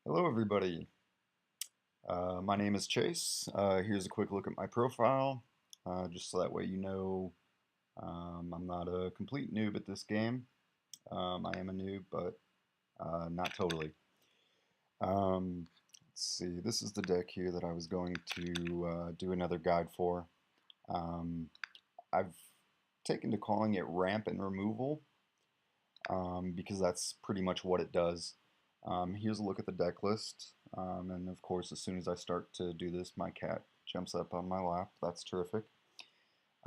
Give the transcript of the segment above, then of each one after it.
Hello, everybody. My name is Chase. Here's a quick look at my profile, just so that way you know I'm not a complete noob at this game. I am a noob, but not totally. Let's see, this is the deck here that I was going to do another guide for. Um, I've taken to calling it ramp and removal because that's pretty much what it does. Here's a look at the deck list. And of course, as soon as I start to do this, my cat jumps up on my lap. That's terrific.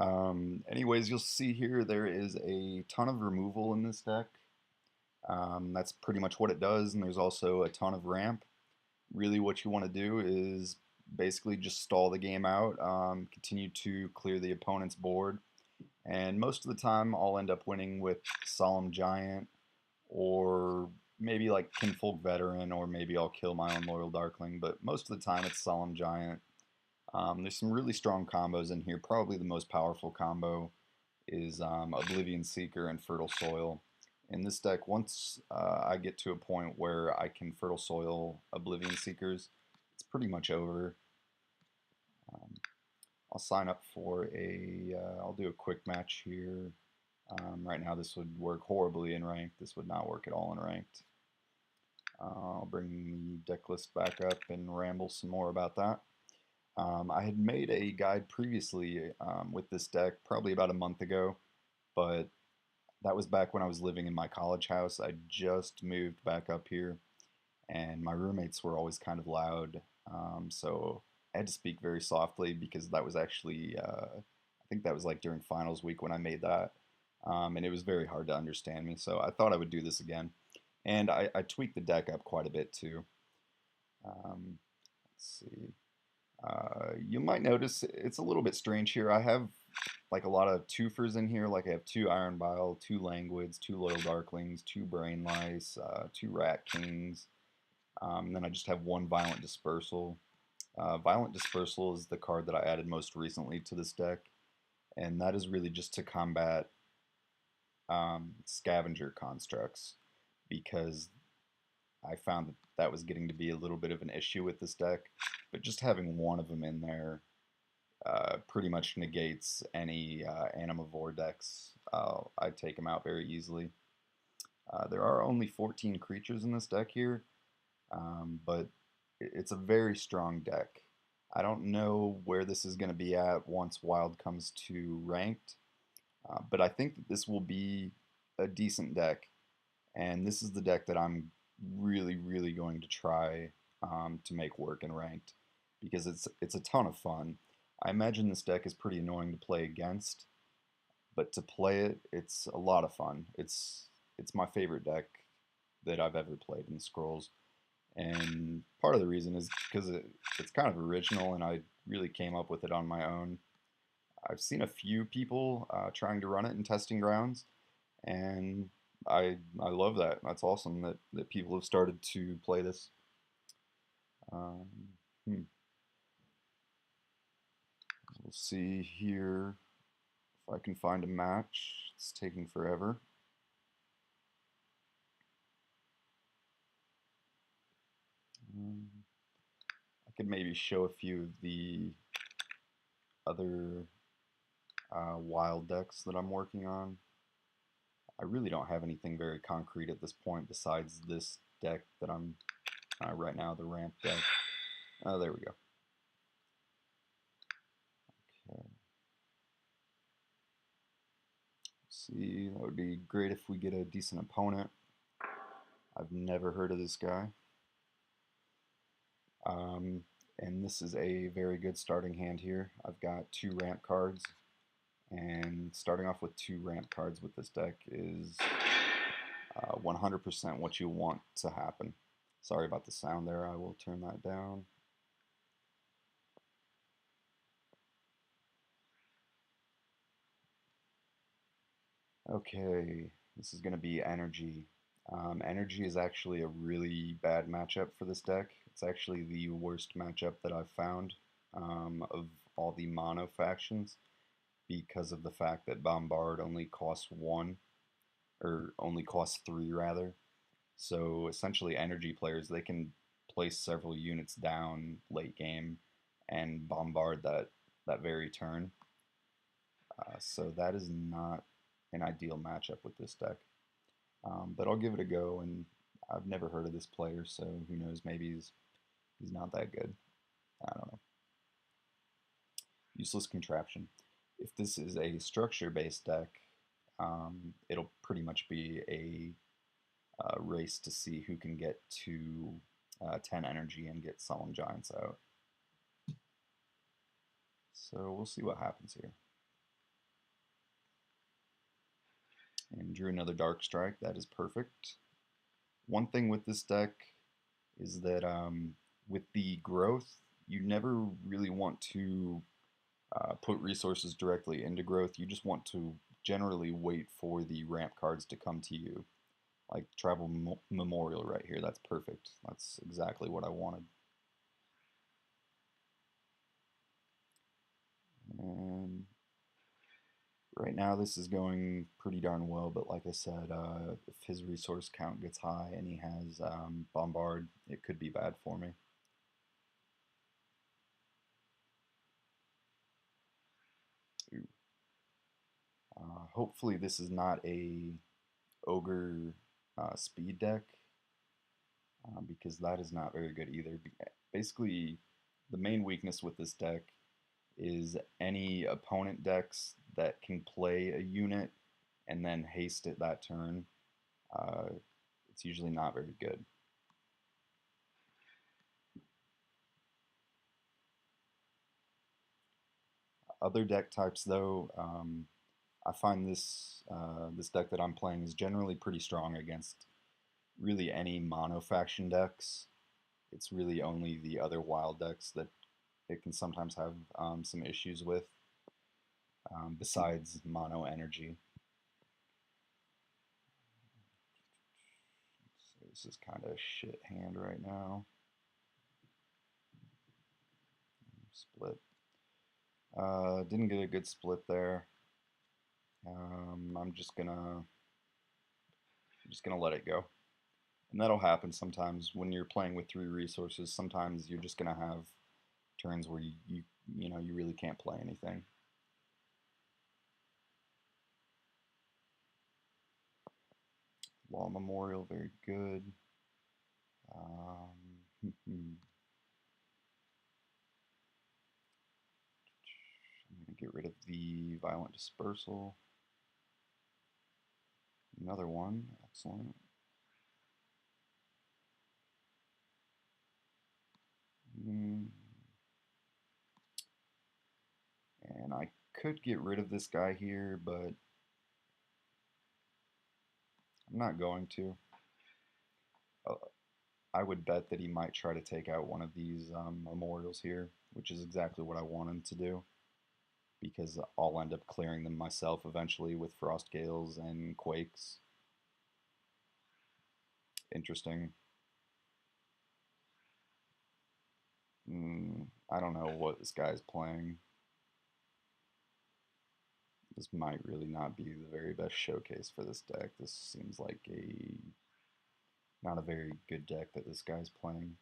Anyways, you'll see here there is a ton of removal in this deck. That's pretty much what it does, and there's also a ton of ramp. Really, what you want to do is basically just stall the game out, continue to clear the opponent's board, and most of the time I'll end up winning with Solemn Giant or maybe like Kinfolk Veteran, or maybe I'll kill my own Loyal Darkling, but most of the time it's Solemn Giant. There's some really strong combos in here. Probably the most powerful combo is Oblivion Seeker and Fertile Soil. In this deck, once I get to a point where I can Fertile Soil Oblivion Seekers, it's pretty much over. Um, I'll sign up for I'll do a quick match here. Right now this would work horribly in ranked. This would not work at all in ranked. I'll bring the deck list back up and ramble some more about that. I had made a guide previously with this deck probably about a month ago, but that was back when I was living in my college house. I just moved back up here, and my roommates were always kind of loud, so I had to speak very softly because that was actually, I think that was like during finals week when I made that, and it was very hard to understand me, so I thought I would do this again. And I tweaked the deck up quite a bit too. Let's see. You might notice it's a little bit strange here. I have like a lot of twofers in here. Like I have two Iron Bile, two Languids, two Loyal Darklings, two Brain Lice, two Rat Kings. Then I just have one Violent Dispersal. Violent Dispersal is the card that I added most recently to this deck, and that is really just to combat scavenger constructs because I found that that was getting to be a little bit of an issue with this deck. But just having one of them in there pretty much negates any Animivore decks. I take them out very easily. There are only 14 creatures in this deck here, but it's a very strong deck. I don't know where this is going to be at once Wild comes to ranked, but I think that this will be a decent deck, and this is the deck that I'm really, really going to try to make work in ranked because it's a ton of fun. I imagine this deck is pretty annoying to play against, but to play it, it's a lot of fun. It's my favorite deck that I've ever played in Scrolls, and part of the reason is because it's kind of original, and I really came up with it on my own. I've seen a few people trying to run it in testing grounds, and I love that. That's awesome that people have started to play this. Um, hmm. We'll see here if I can find a match. It's taking forever. Um, I could maybe show a few of the other wild decks that I'm working on. I really don't have anything very concrete at this point besides this deck that I'm right now, the ramp deck. Oh, there we go. Okay. See, that would be great if we get a decent opponent. I've never heard of this guy. Um, and this is a very good starting hand here. I've got two ramp cards, and starting off with two ramp cards with this deck is 100% what you want to happen. Sorry about the sound there, I will turn that down. Okay, this is going to be energy. Energy is actually a really bad matchup for this deck. It's actually the worst matchup that I've found of all the mono factions because of the fact that Bombard only costs one, or only costs three rather. So essentially energy players, they can place several units down late game and bombard that very turn. So that is not an ideal matchup with this deck. But I'll give it a go, and I've never heard of this player, so who knows, maybe he's not that good. I don't know. Useless Contraption. If this is a structure-based deck, it'll pretty much be a race to see who can get to 10 energy and get Solemn Giants out. So we'll see what happens here. And drew another Dark Strike. That is perfect. One thing with this deck is that with the growth, you never really want to put resources directly into growth. You just want to generally wait for the ramp cards to come to you. Like Travel Memorial right here. That's perfect. That's exactly what I wanted. And right now this is going pretty darn well, but like I said, if his resource count gets high and he has Bombard, it could be bad for me. Hopefully this is not a Ogre speed deck, because that is not very good either. Basically, the main weakness with this deck is any opponent decks that can play a unit and then haste it that turn. It's usually not very good. Other deck types, though, I find this deck that I'm playing is generally pretty strong against really any mono faction decks. It's really only the other wild decks that it can sometimes have some issues with, besides mono energy. So this is kind of a shit hand right now. Split. Didn't get a good split there. I'm just gonna let it go. And that'll happen sometimes when you're playing with 3 resources. Sometimes you're just gonna have turns where you really can't play anything. Law Memorial, very good. I'm gonna get rid of the Violent Dispersal. Another one, excellent. And I could get rid of this guy here, but I'm not going to. I would bet that he might try to take out one of these memorials here, which is exactly what I want him to do, because I'll end up clearing them myself eventually with Frost Gales and Quakes. Interesting. I don't know what this guy's playing. This might really not be the very best showcase for this deck. This seems like not a very good deck that this guy's playing.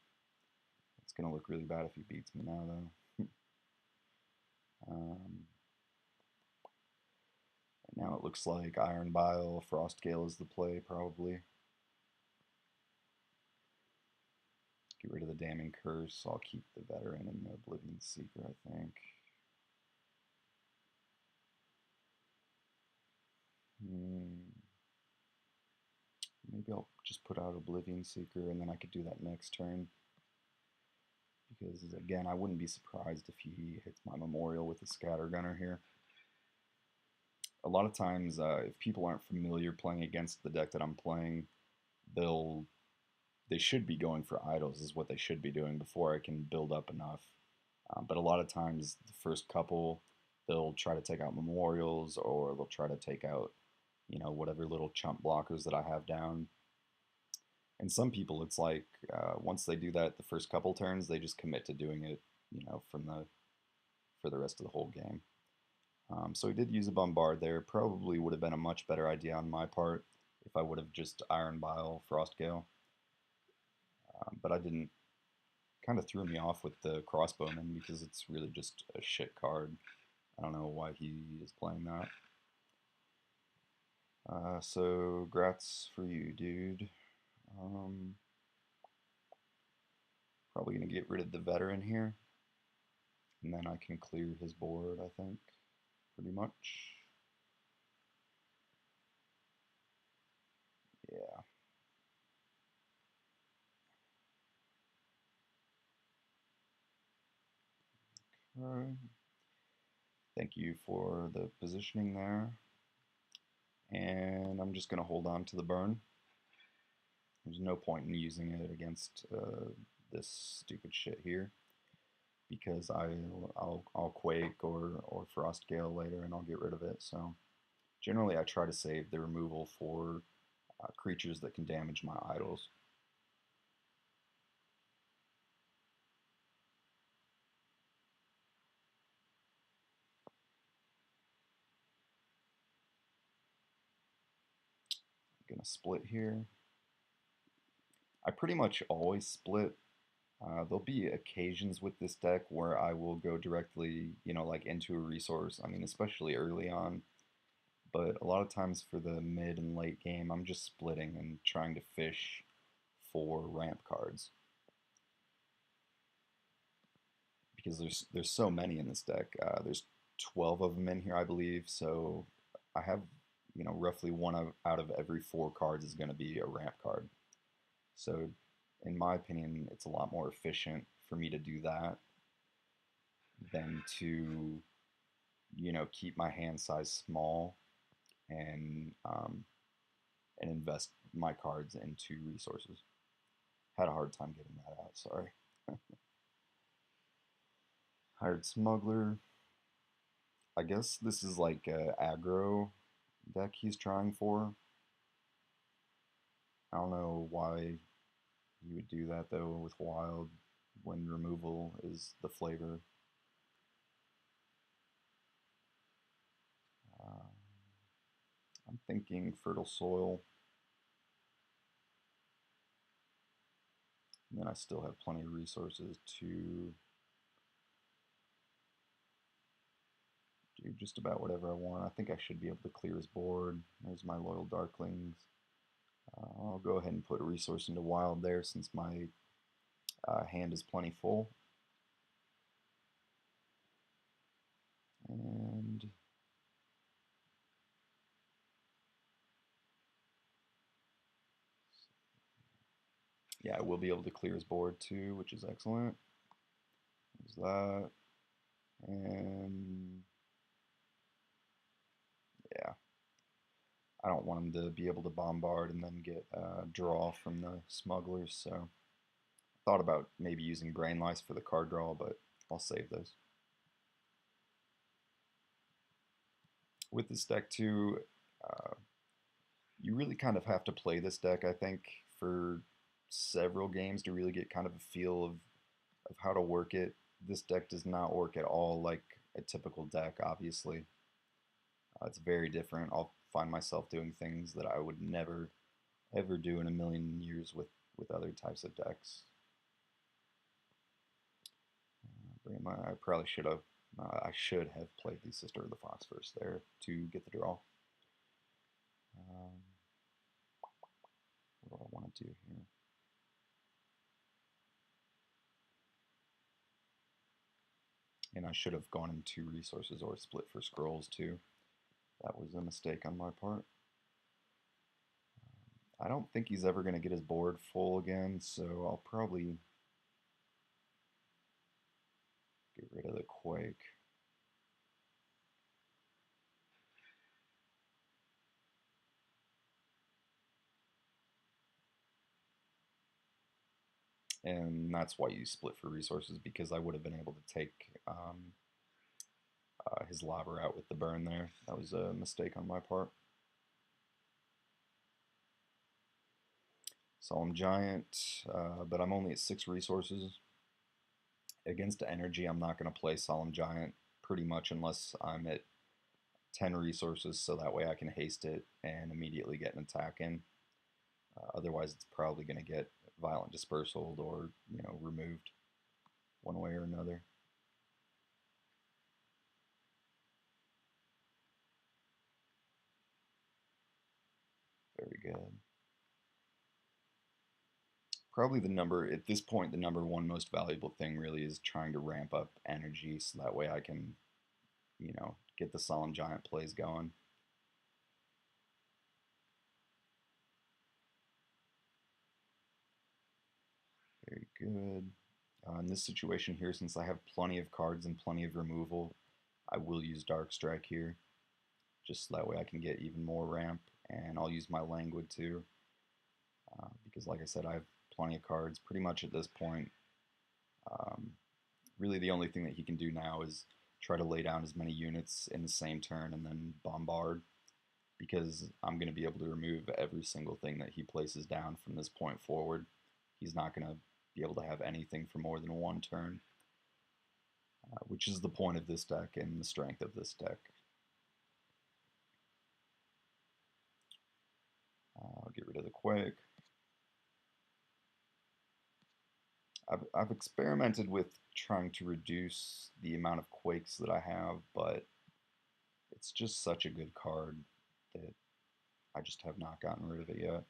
It's going to look really bad if he beats me now, though. Now it looks like Iron Bile, Frostgale is the play, probably. Get rid of the Damning Curse. I'll keep the Veteran and the Oblivion Seeker, I think. Maybe I'll just put out Oblivion Seeker, and then I could do that next turn. Because, again, I wouldn't be surprised if he hits my Memorial with a Scattergunner here. A lot of times, if people aren't familiar playing against the deck that I'm playing, they should be going for idols is what they should be doing before I can build up enough. But a lot of times, the first couple, they'll try to take out memorials, or they'll try to take out, whatever little chump blockers that I have down. And some people, it's like once they do that the first couple turns, they just commit to doing it, for the rest of the whole game. So he did use a Bombard there. Probably would have been a much better idea on my part if I would have just Iron Bile Frostgale. But I didn't Kind of threw me off with the crossbowman because it's really just a shit card. I don't know why he is playing that. So grats for you, dude. Um, Probably gonna get rid of the veteran here, and then I can clear his board, I think, pretty much. Yeah. Okay. Thank you for the positioning there. And I'm just gonna hold on to the burn. There's no point in using it against this stupid shit here because I'll quake or frost gale later and I'll get rid of it. So generally I try to save the removal for creatures that can damage my idols. I'm gonna split here. I pretty much always split. There'll be occasions with this deck where I will go directly, like into a resource. I mean, especially early on. But a lot of times for the mid and late game, I'm just splitting and trying to fish for ramp cards because there's so many in this deck. There's 12 of them in here, I believe. So I have roughly one out of every four cards is going to be a ramp card. So in my opinion, it's a lot more efficient for me to do that than to keep my hand size small and invest my cards into resources. Had a hard time getting that out. Sorry. Hired Smuggler. I guess this is like a aggro deck he's trying for. I don't know why you would do that though with Wild when removal is the flavor. Uh, I'm thinking Fertile Soil. And then I still have plenty of resources to do just about whatever I want. I think I should be able to clear his board. There's my Loyal Darklings. I'll go ahead and put a resource into Wild there since my hand is plenty full. And yeah, I will be able to clear his board too, which is excellent. There's that. And yeah, I don't want him to be able to bombard and then get draw from the smugglers, so I thought about maybe using Brain Lice for the card draw, but I'll save those. With this deck too, uh, you really kind of have to play this deck, I think, for several games to really get kind of a feel of how to work it. This deck does not work at all like a typical deck, obviously. It's very different. I'll find myself doing things that I would never, ever do in a million years with other types of decks. I probably should have. I should have played the Sister of the Fox first there to get the draw. Um, what do I want to do here? And I should have gone into resources or split for scrolls too. That was a mistake on my part. I don't think he's ever going to get his board full again, so I'll probably get rid of the Quake. And that's why you split for resources, because I would have been able to take his lava out with the burn there. That was a mistake on my part. Solemn Giant, but I'm only at 6 resources. Against energy, I'm not going to play Solemn Giant pretty much unless I'm at 10 resources, so that way I can haste it and immediately get an attack in. Otherwise, it's probably going to get Violent Dispersal or removed. one way or another. Very good. Probably at this point, the number one most valuable thing really is trying to ramp up energy so that way I can, get the Solemn Giant plays going. Very good. In this situation here, since I have plenty of cards and plenty of removal, I will use Dark Strike here, just so that way I can get even more ramp, and I'll use my Languid too, because like I said, I have plenty of cards. Pretty much at this point, um, really the only thing that he can do now is try to lay down as many units in the same turn and then bombard, because I'm going to be able to remove every single thing that he places down from this point forward. He's not going to be able to have anything for more than one turn, which is the point of this deck and the strength of this deck. I'll get rid of the Quake. I've experimented with trying to reduce the amount of Quakes that I have, but it's just such a good card that I just have not gotten rid of it yet.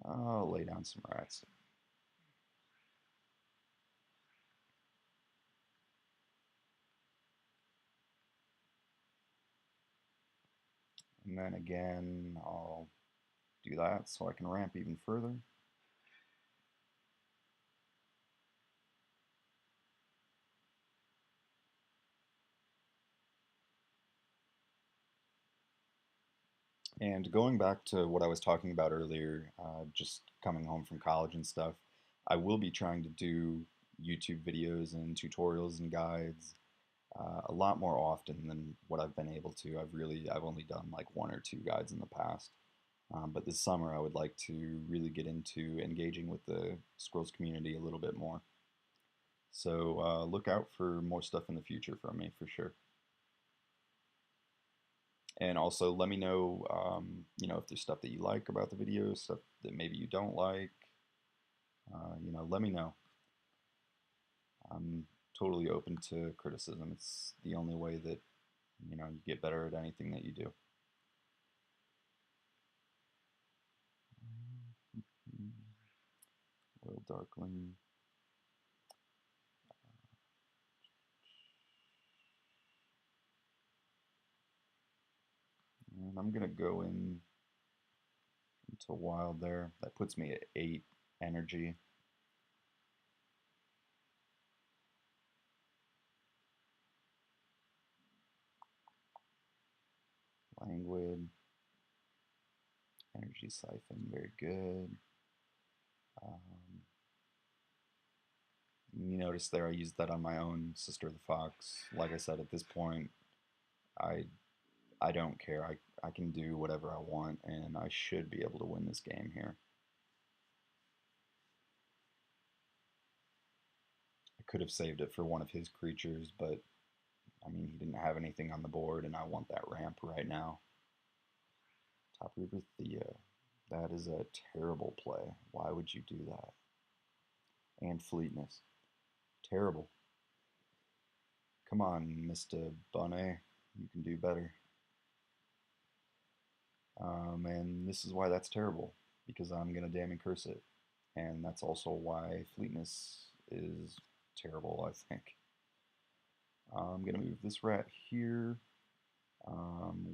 I'll lay down some rats. And then again, I'll do that so I can ramp even further. And going back to what I was talking about earlier, just coming home from college and stuff, I will be trying to do YouTube videos and tutorials and guides a lot more often than what I've been able to. I've only done like one or two guides in the past. But this summer I would like to really get into engaging with the Squirrels community a little bit more. So look out for more stuff in the future from me for sure. And also let me know, if there's stuff that you like about the video, stuff that maybe you don't like. Let me know. I'm totally open to criticism. It's the only way that, you get better at anything that you do. Royal Darkling. And I'm going to go into Wild there. That puts me at 8 energy. Languid. Energy Siphon, very good. You notice there I used that on my own Sister of the Fox. Like I said, at this point, I I don't care. I can do whatever I want, and I should be able to win this game here. I could have saved it for one of his creatures, but I mean, he didn't have anything on the board, and I want that ramp right now. Top River Thea. That is a terrible play. Why would you do that? And Fleetness. Terrible. Come on, Mr. Bonnet. You can do better. And this is why that's terrible, because I'm going to damn and curse it. And that's also why Fleetness is terrible, I think. I'm going to move this rat here.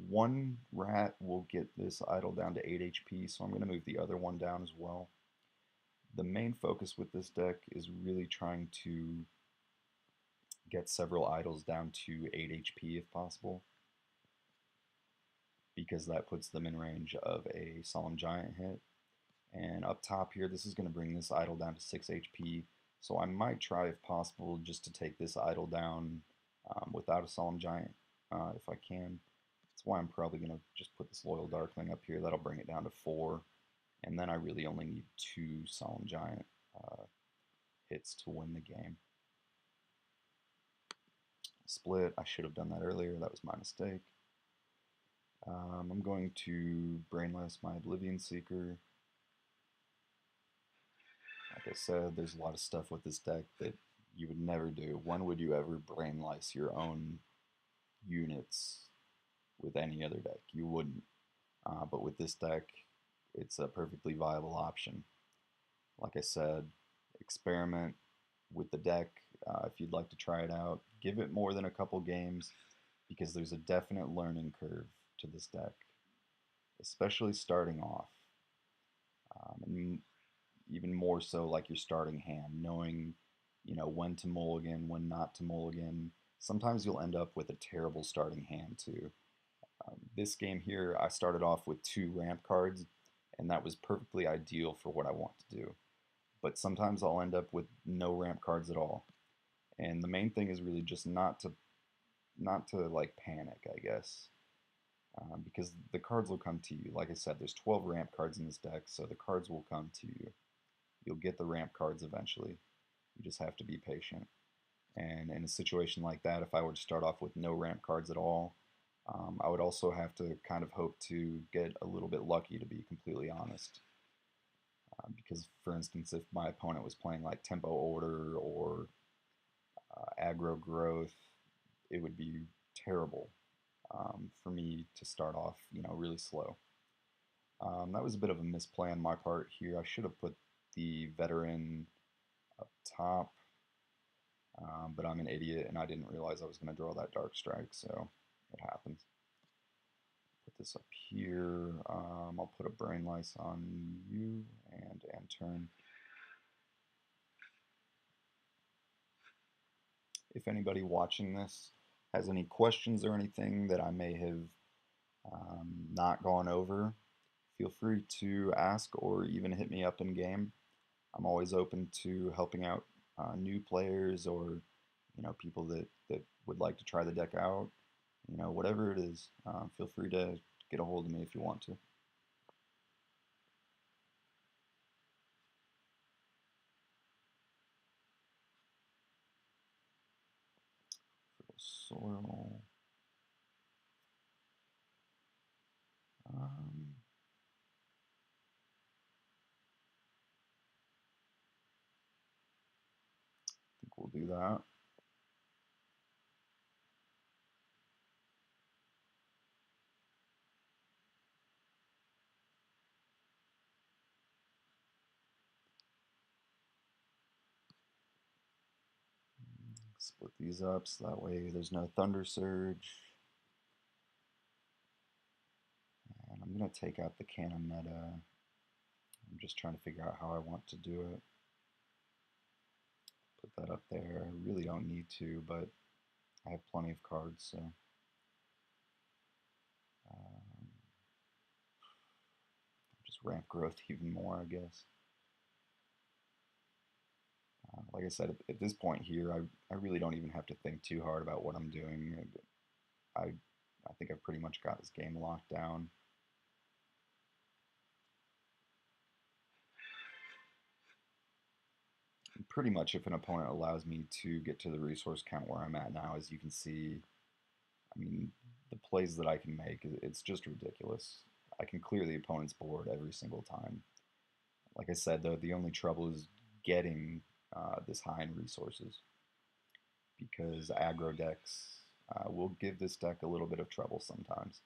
One rat will get this idol down to 8 HP, so I'm going to move the other one down as well. The main focus with this deck is really trying to get several idols down to 8 HP if possible, because that puts them in range of a Solemn Giant hit. And up top here, this is going to bring this idol down to 6 HP, so I might try, if possible, just to take this idol down without a Solemn Giant, if I can. That's why I'm probably going to just put this Loyal Darkling up here. That'll bring it down to 4, and then I really only need 2 Solemn Giant hits to win the game. split. I should have done that earlier. That was my mistake. I'm going to Brainless my Oblivion Seeker. Like I said, there's a lot of stuff with this deck that you would never do. When would you ever Brainless your own units with any other deck? You wouldn't. But with this deck, it's a perfectly viable option. Like I said, experiment with the deck if you'd like to try it out. Give it more than a couple games because there's a definite learning curve to this deck, especially starting off. And even more so like your starting hand, knowing, when to mulligan, when not to mulligan. Sometimes you'll end up with a terrible starting hand too. This game here, I started off with 2 ramp cards, and that was perfectly ideal for what I want to do. But sometimes I'll end up with no ramp cards at all. And the main thing is really just not to like panic, I guess, because the cards will come to you. Like I said, there's 12 ramp cards in this deck, so the cards will come to you. You'll get the ramp cards eventually. You just have to be patient. And in a situation like that, if I were to start off with no ramp cards at all, I would also have to kind of hope to get a little bit lucky, to be completely honest. Because, for instance, if my opponent was playing like Tempo Order or Aggro Growth, it would be terrible for me to start off, really slow. That was a bit of a misplay on my part here. I should have put the veteran up top, but I'm an idiot and I didn't realize I was going to draw that Dark Strike, so it happens. Put this up here. I'll put a Brain Lice on you and end turn. If anybody watching this has any questions or anything that I may have not gone over, feel free to ask or even hit me up in game. I'm always open to helping out new players or people that would like to try the deck out. Whatever it is, feel free to get a hold of me if you want to. Soil. I think we'll do that. Split these up so that way there's no Thunder Surge. And I'm going to take out the Cannon Meta. I'm just trying to figure out how I want to do it. Put that up there. I really don't need to, but I have plenty of cards, so. Just ramp growth even more, I guess. Like I said, at this point here, I really don't even have to think too hard about what I'm doing. I think I've pretty much got this game locked down. And pretty much if an opponent allows me to get to the resource count where I'm at now, as you can see, I mean, the plays that I can make, it's just ridiculous. I can clear the opponent's board every single time. Like I said, though, the only trouble is getting this high in resources, because aggro decks will give this deck a little bit of trouble sometimes.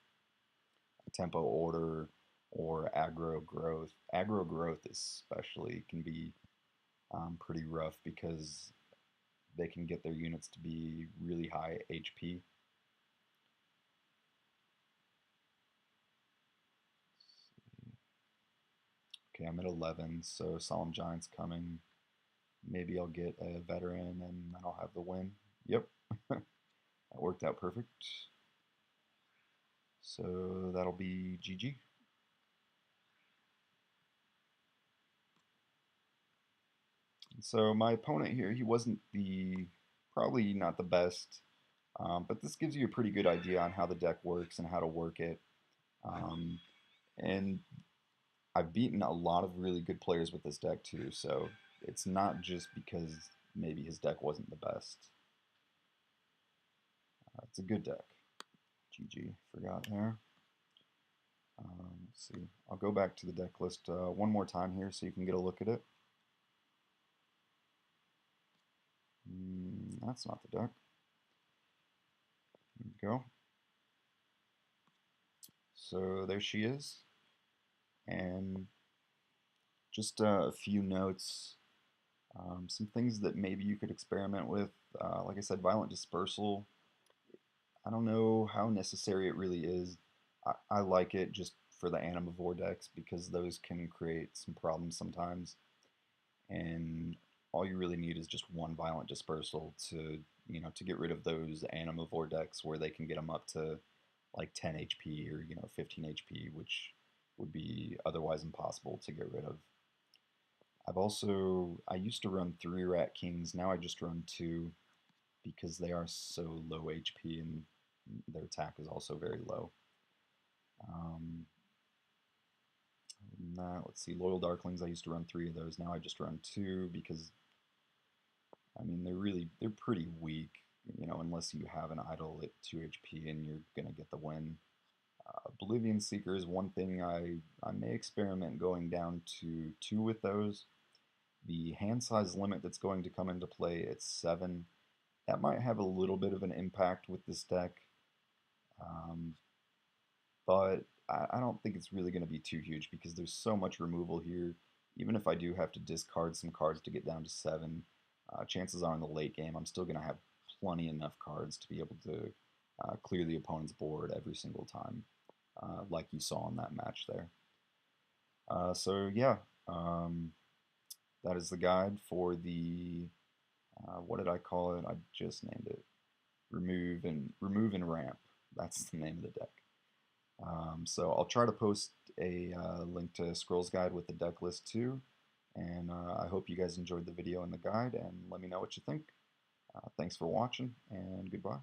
Tempo Order or aggro growth. Aggro growth especially can be pretty rough because they can get their units to be really high HP. Okay, I'm at 11, so Solemn Giant's coming. Maybe I'll get a veteran and then I'll have the win. Yep, that worked out perfect. So that'll be GG. So my opponent here, he wasn't probably not the best, but this gives you a pretty good idea on how the deck works and how to work it. And I've beaten a lot of really good players with this deck too, so it's not just because maybe his deck wasn't the best. It's a good deck. GG, forgot there. Let's see. I'll go back to the deck list one more time here so you can get a look at it. That's not the deck. There we go. So there she is. And just a few notes. Some things that maybe you could experiment with. Like I said, Violent Dispersal. I don't know how necessary it really is. I like it just for the Animivore decks because those can create some problems sometimes. And all you really need is just one Violent Dispersal to, to get rid of those Animivore decks where they can get them up to like 10 HP or, 15 HP, which would be otherwise impossible to get rid of. I used to run 3 Rat Kings, now I just run 2 because they are so low HP and their attack is also very low. Let's see, Loyal Darklings, I used to run 3 of those, now I just run 2 because, I mean, they're pretty weak, unless you have an idol at 2 HP and you're going to get the win. Oblivion Seeker is one thing I may experiment going down to 2 with those. The hand size limit that's going to come into play at 7, that might have a little bit of an impact with this deck, but I don't think it's really going to be too huge because there's so much removal here. Even if I do have to discard some cards to get down to 7, chances are in the late game I'm still going to have plenty enough cards to be able to clear the opponent's board every single time, like you saw in that match there. So yeah, that is the guide for the, what did I call it? I just named it. Remove and Ramp. That's the name of the deck. So I'll try to post a link to Scroll's Guide with the deck list too. And I hope you guys enjoyed the video and the guide, and let me know what you think. Thanks for watching, and goodbye.